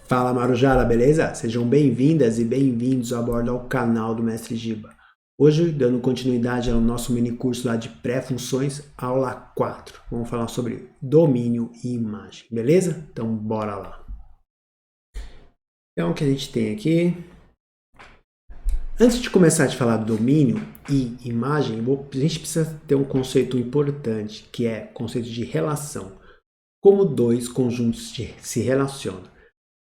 Fala Marujara, beleza? Sejam bem-vindas e bem-vindos a bordo ao canal do Mestre Giba. Hoje, dando continuidade ao nosso mini curso lá de pré-funções, aula 4. Vamos falar sobre domínio e imagem, beleza? Então, bora lá. Então, o que a gente tem aqui... Antes de começar a te falar do domínio e imagem, a gente precisa ter um conceito importante, que é o conceito de relação. Como dois conjuntos se relacionam.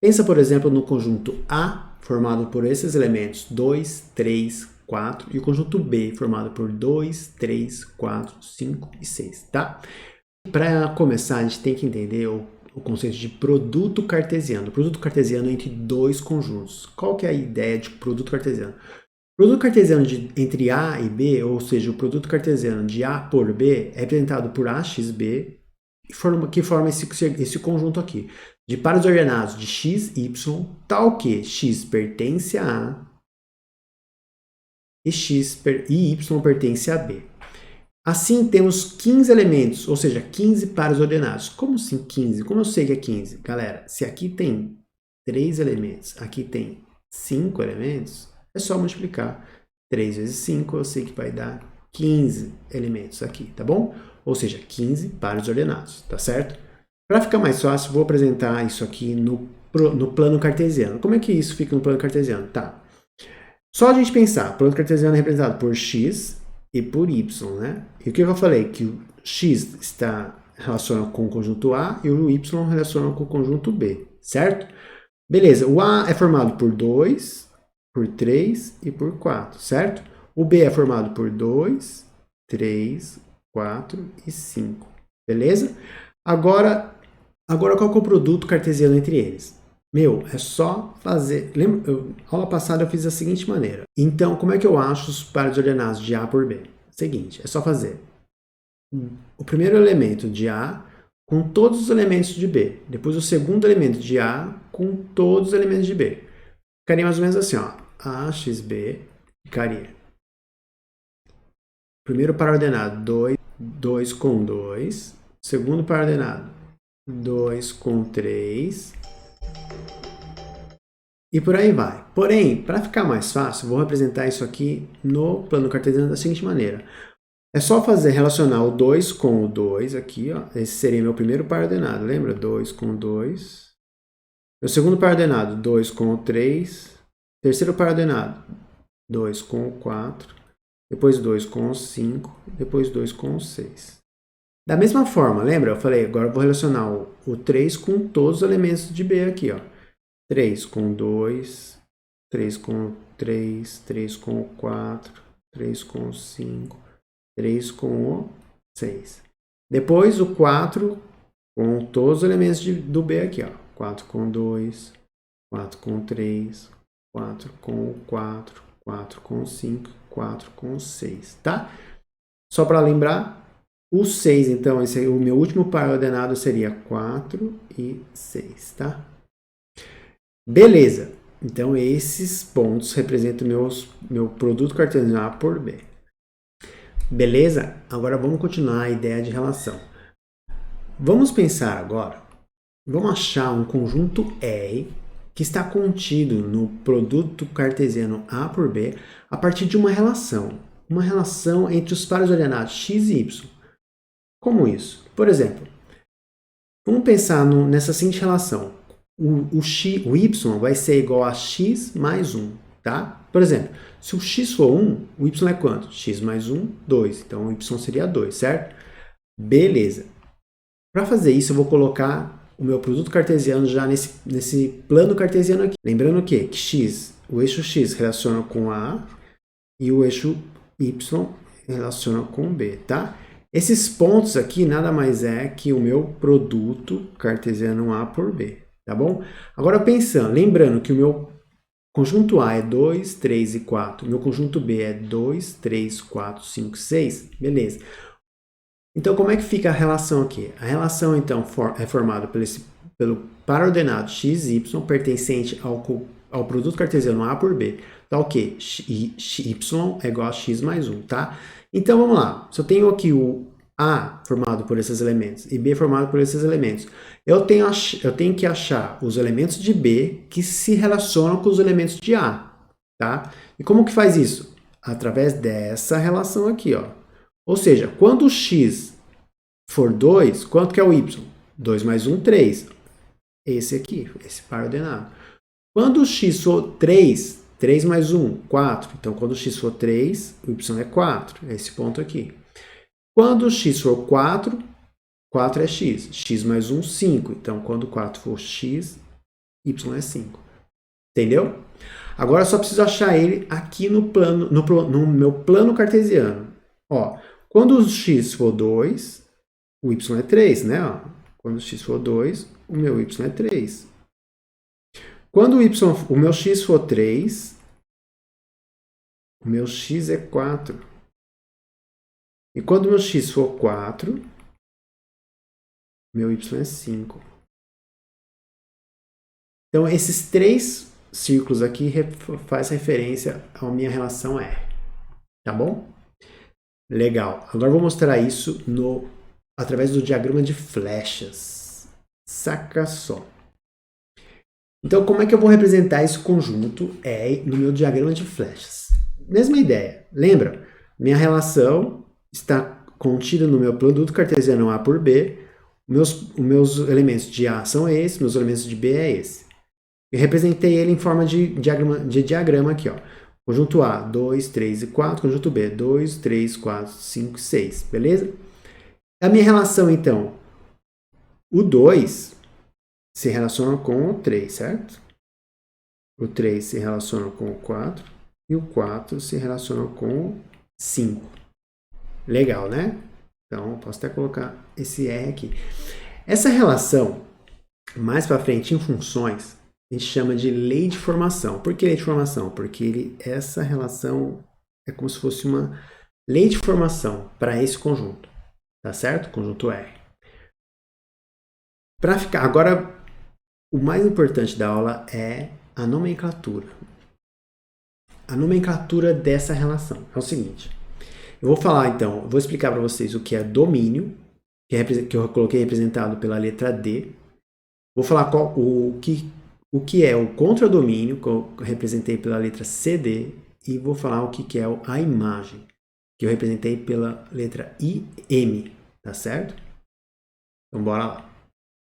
Pensa, por exemplo, no conjunto A, formado por esses elementos 2, 3, 4, e o conjunto B, formado por 2, 3, 4, 5 e 6, tá? Para começar, a gente tem que entender o conceito de produto cartesiano. Produto cartesiano entre dois conjuntos. Qual que é a ideia de produto cartesiano? O produto cartesiano entre A e B, ou seja, o produto cartesiano de A por B, é representado por AXB, que forma esse conjunto aqui, de pares ordenados de x, y, tal que x pertence a A e y pertence a B. Assim, temos 15 elementos, ou seja, 15 pares ordenados. Como assim 15? Como eu sei que é 15? Galera, se aqui tem 3 elementos, aqui tem 5 elementos, é só multiplicar 3 vezes 5, eu sei que vai dar 15 elementos aqui, tá bom? Ou seja, 15 pares ordenados, tá certo? Para ficar mais fácil, vou apresentar isso aqui no plano cartesiano. Como é que isso fica no plano cartesiano? Tá. Só a gente pensar, o plano cartesiano é representado por x e por y, né? E o que eu falei? Que o x está relacionado com o conjunto A e o y relaciona com o conjunto B, certo? Beleza, o A é formado por 2, por 3 e por 4, certo? O B é formado por 2, 3, 4 e 5, beleza? Agora qual que é o produto cartesiano entre eles? Meu, é só fazer... Lembra, aula passada eu fiz da seguinte maneira. Então, como é que eu acho os pares ordenados de A por B? Seguinte, é só fazer o primeiro elemento de A com todos os elementos de B. Depois o segundo elemento de A com todos os elementos de B. Ficaria mais ou menos assim, ó. AXB ficaria. Primeiro par ordenado, 2 com 2. Segundo par ordenado, 2 com 3. E por aí vai. Porém, para ficar mais fácil, vou representar isso aqui no plano cartesiano da seguinte maneira. É só relacionar o 2 com o 2 aqui, ó. Esse seria meu primeiro par ordenado, lembra? 2 com 2. Meu segundo par ordenado, 2 com o 3. Terceiro par ordenado, 2 com o 4. Depois 2 com o 5. Depois 2 com o 6. Da mesma forma, lembra? Eu falei, agora eu vou relacionar o 3 com todos os elementos de B aqui, ó. 3 com 2, 3 com 3, 3 com 4, 3 com 5, 3 com o 6. Depois o 4 com todos os elementos do B aqui, ó. 4 com 2, 4 com 3, 4 com 4, 4 com 5, 4 com 6, tá? Só para lembrar, o 6, então, o meu último par ordenado seria 4 e 6, tá? Beleza, então esses pontos representam meu produto cartesiano A por B. Beleza? Agora vamos continuar a ideia de relação. Vamos pensar agora, vamos achar um conjunto R que está contido no produto cartesiano A por B a partir de uma relação entre os pares ordenados x e y. Como isso? Por exemplo, vamos pensar nessa seguinte relação. O y vai ser igual a x mais 1, tá? Por exemplo, se o x for 1, o y é quanto? X mais 1, 2. Então, o y seria 2, certo? Beleza. Para fazer isso, eu vou colocar o meu produto cartesiano já nesse plano cartesiano aqui. Lembrando que o eixo x relaciona com A e o eixo y relaciona com B, tá? Esses pontos aqui nada mais é que o meu produto cartesiano A por B. Tá bom? Agora pensando, lembrando que o meu conjunto A é 2, 3 e 4, o meu conjunto B é 2, 3, 4, 5, 6, beleza. Então, como é que fica a relação aqui? A relação, então, é formada pelo par ordenado x e y pertencente ao produto cartesiano A por B, tal que y é igual a x mais 1, tá? Então, vamos lá. Se eu tenho aqui o A formado por esses elementos e B formado por esses elementos, eu tenho que achar os elementos de B que se relacionam com os elementos de A, tá? E como que faz isso? Através dessa relação aqui, ó. Ou seja, quando o x for 2, quanto que é o y? 2 mais 1, 3. Esse aqui, esse par ordenado. Quando o x for 3, 3 mais 1, 4. Então, quando o x for 3, o y é 4. Esse ponto aqui. Quando o x for 4, 4 é x. X mais 1, 5. Então, quando 4 for x, y é 5. Entendeu? Agora, eu só preciso achar ele aqui no meu plano cartesiano. Ó, quando o x for 2, o y é 3, né? Ó, quando o x for 2, o meu y é 3. Quando o meu x for 3, o meu x é 4. E quando o meu x for 4, meu y é 5. Então, esses três círculos aqui faz referência à minha relação R. Tá bom? Legal. Agora eu vou mostrar isso através do diagrama de flechas. Saca só. Então, como é que eu vou representar esse conjunto R no meu diagrama de flechas? Mesma ideia. Lembra? Minha relação está contida no meu produto cartesiano A por B. Os meus elementos de A são esses, meus elementos de B é esse. Eu representei ele em forma de diagrama aqui, ó. Conjunto A, 2, 3 e 4. Conjunto B, 2, 3, 4, 5, 6. Beleza? A minha relação, então, o 2 se relaciona com o 3, certo? O 3 se relaciona com o 4 e o 4 se relaciona com o 5. Legal, né? Então, posso até colocar esse R aqui. Essa relação, mais para frente em funções, a gente chama de lei de formação. Por que lei de formação? Porque essa relação é como se fosse uma lei de formação para esse conjunto. Tá certo? Conjunto R. Para ficar... Agora, o mais importante da aula é a nomenclatura. A nomenclatura dessa relação é o seguinte. Eu vou falar, então, vou explicar para vocês o que é domínio, que eu coloquei representado pela letra D. Vou falar o que é o contradomínio, que eu representei pela letra CD. E vou falar o que é a imagem, que eu representei pela letra IM. Tá certo? Então, bora lá.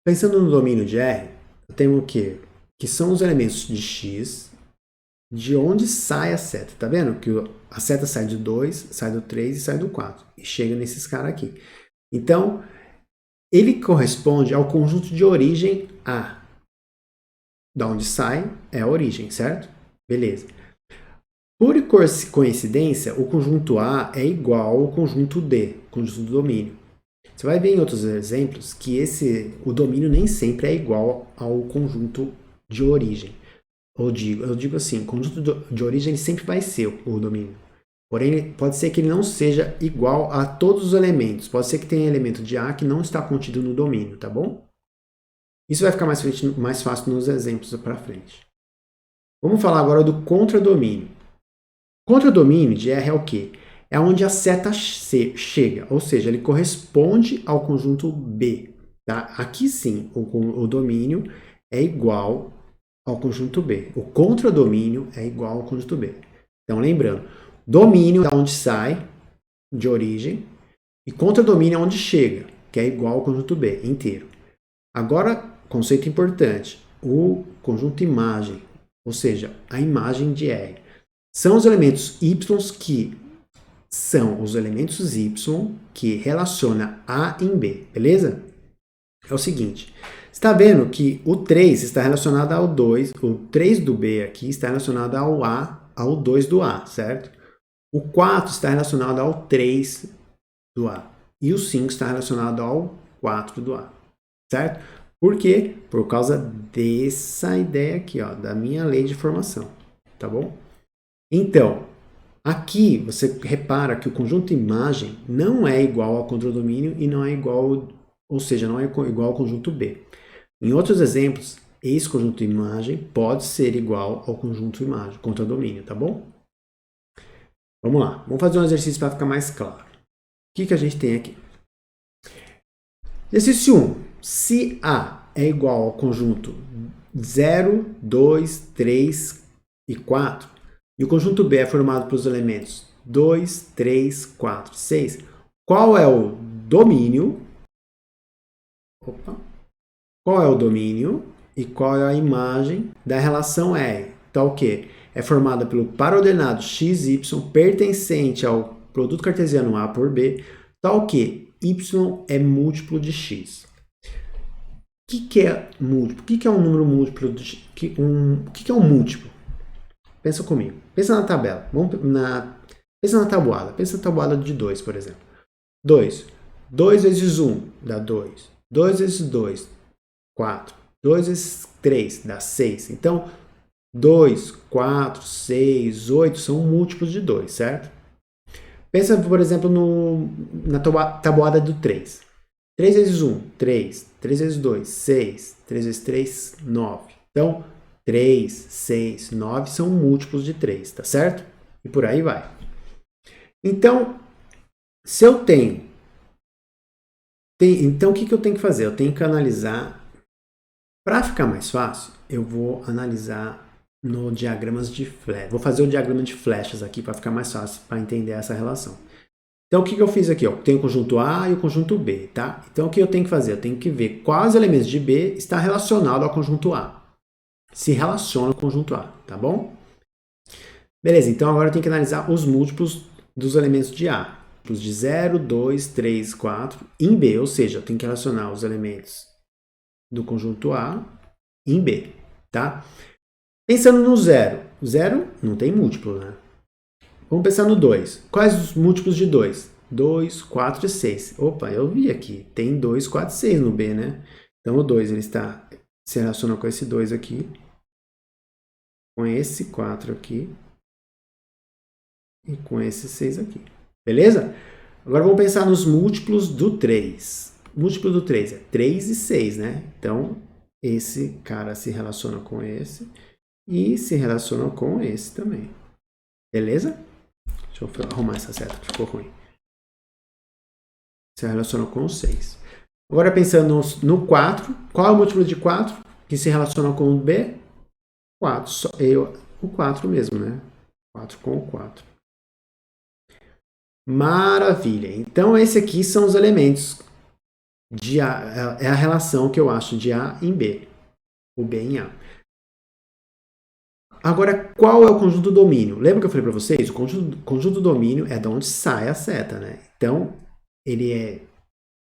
Pensando no domínio de R, eu tenho o quê? Que são os elementos de X, de onde sai a seta. Tá vendo? Que a seta sai do 2, sai do 3 e sai do 4. E chega nesses caras aqui. Então, ele corresponde ao conjunto de origem A. Da onde sai é a origem, certo? Beleza. Por coincidência, o conjunto A é igual ao conjunto D, conjunto do domínio. Você vai ver em outros exemplos que o domínio nem sempre é igual ao conjunto de origem. Eu digo assim, o conjunto de origem ele sempre vai ser o domínio. Porém, pode ser que ele não seja igual a todos os elementos. Pode ser que tenha elemento de A que não está contido no domínio, tá bom? Isso vai ficar mais fácil nos exemplos para frente. Vamos falar agora do contradomínio. Contradomínio de R é o quê? É onde a seta chega, ou seja, ele corresponde ao conjunto B. Tá? Aqui sim, o domínio é igual ao conjunto B. O contradomínio é igual ao conjunto B. Então, lembrando, domínio é onde sai, de origem, e contradomínio é onde chega, que é igual ao conjunto B, inteiro. Agora, conceito importante, o conjunto imagem, ou seja, a imagem de R. São os elementos Y que relaciona A em B, beleza? É o seguinte, você está vendo que o 3 está relacionado ao 2, o 3 do B aqui está relacionado ao A, ao 2 do A, certo? O 4 está relacionado ao 3 do A. E o 5 está relacionado ao 4 do A, certo? Por quê? Por causa dessa ideia aqui, ó, da minha lei de formação, tá bom? Então, aqui você repara que o conjunto imagem não é igual ao contradomínio e não é igual, ou seja, não é igual ao conjunto B. Em outros exemplos, esse conjunto imagem pode ser igual ao conjunto imagem, contradomínio, tá bom? Vamos lá, vamos fazer um exercício para ficar mais claro. O que a gente tem aqui? Exercício 1. Se A é igual ao conjunto 0, 2, 3 e 4, e o conjunto B é formado pelos elementos 2, 3, 4, 6, qual é o domínio? Qual é o domínio e qual é a imagem da relação R? Então, o que? É formada pelo par ordenado x, y pertencente ao produto cartesiano A por B, tal que y é múltiplo de x. O que é múltiplo? O que é um número múltiplo? O que é um múltiplo? Pensa comigo. Pensa na tabela. Pensa na tabuada. Pensa na tabuada de 2, por exemplo. 2. 2 vezes 1 dá 2. 2 vezes 2, 4. 2 vezes 3 dá 6. Então, 2, 4, 6, 8 são múltiplos de 2, certo? Pensa, por exemplo, na tabuada do 3. 3 vezes 1, 3. 3 vezes 2, 6. 3 vezes 3, 9. Então, 3, 6, 9 são múltiplos de 3, tá certo? E por aí vai. Então, se eu tenho... Então, o que eu tenho que fazer? Eu tenho que analisar... Para ficar mais fácil, eu vou analisar no diagramas de flash. Vou fazer o diagrama de flechas aqui para ficar mais fácil para entender essa relação. Então, o que eu fiz aqui? Eu tenho o conjunto A e o conjunto B, tá? Então, o que eu tenho que fazer? Eu tenho que ver quais elementos de B está relacionado ao conjunto A. Se relaciona ao conjunto A, tá bom? Beleza, então agora eu tenho que analisar os múltiplos dos elementos de A. Múltiplos de 0, 2, 3, 4 em B, ou seja, eu tenho que relacionar os elementos do conjunto A em B, tá? Pensando no 0. 0 não tem múltiplo, né? Vamos pensar no 2. Quais os múltiplos de 2? 2, 4 e 6. Opa, eu vi aqui. Tem 2, 4 e 6 no B, né? Então o 2 ele se relaciona com esse 2 aqui. Com esse 4 aqui. E com esse 6 aqui. Beleza? Agora vamos pensar nos múltiplos do 3. O múltiplo do 3 é 3 e 6, né? Então, esse cara se relaciona com esse. E se relaciona com esse também. Beleza? Deixa eu arrumar essa seta que ficou ruim. Se relaciona com o 6. Agora pensando no 4. Qual é o múltiplo de 4 que se relaciona com o B? 4. O 4 mesmo, né? 4 com o 4. Maravilha! Então, esses aqui são os elementos de A. É a relação que eu acho de A em B. O B em A. Agora, qual é o conjunto domínio? Lembra que eu falei para vocês? O conjunto domínio é de onde sai a seta, né? Então, ele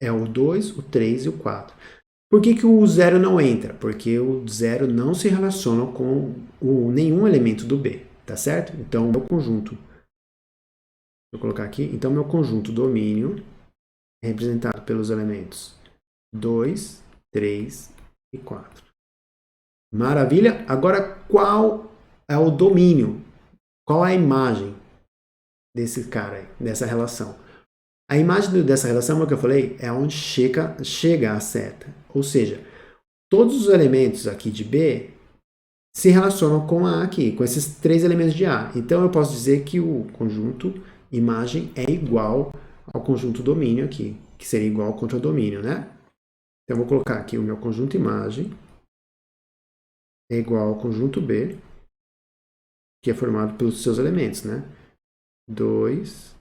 é o 2, o 3 e o 4. Por que o 0 não entra? Porque o 0 não se relaciona com nenhum elemento do B, tá certo? Então, meu conjunto... Vou colocar aqui. Então, meu conjunto domínio é representado pelos elementos 2, 3 e 4. Maravilha? Agora, qual é o domínio? Qual é a imagem desse cara aí, dessa relação? A imagem dessa relação, como eu falei, é onde chega a seta. Ou seja, todos os elementos aqui de B se relacionam com A aqui, com esses 3 elementos de A. Então, eu posso dizer que o conjunto imagem é igual ao conjunto domínio aqui, que seria igual ao contradomínio, né? Então, eu vou colocar aqui o meu conjunto imagem é igual ao conjunto B, que é formado pelos seus elementos, né? 2,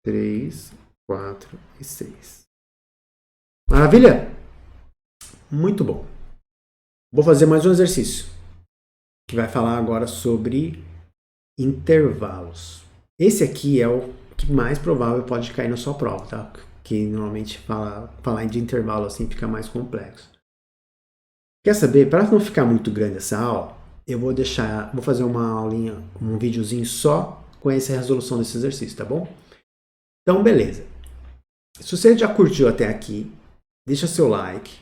3, 4 e 6. Maravilha? Muito bom. Vou fazer mais um exercício, que vai falar agora sobre intervalos. Esse aqui é o que mais provável pode cair na sua prova, tá? Que normalmente falar de intervalo assim fica mais complexo. Quer saber? Para não ficar muito grande essa aula, eu vou fazer uma aulinha, um videozinho só com essa resolução desse exercício, tá bom? Então, beleza. Se você já curtiu até aqui, deixa seu like.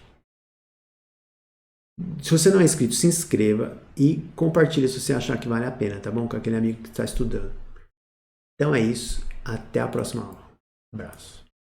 Se você não é inscrito, se inscreva e compartilhe se você achar que vale a pena, tá bom? Com aquele amigo que está estudando. Então é isso. Até a próxima aula. Um abraço.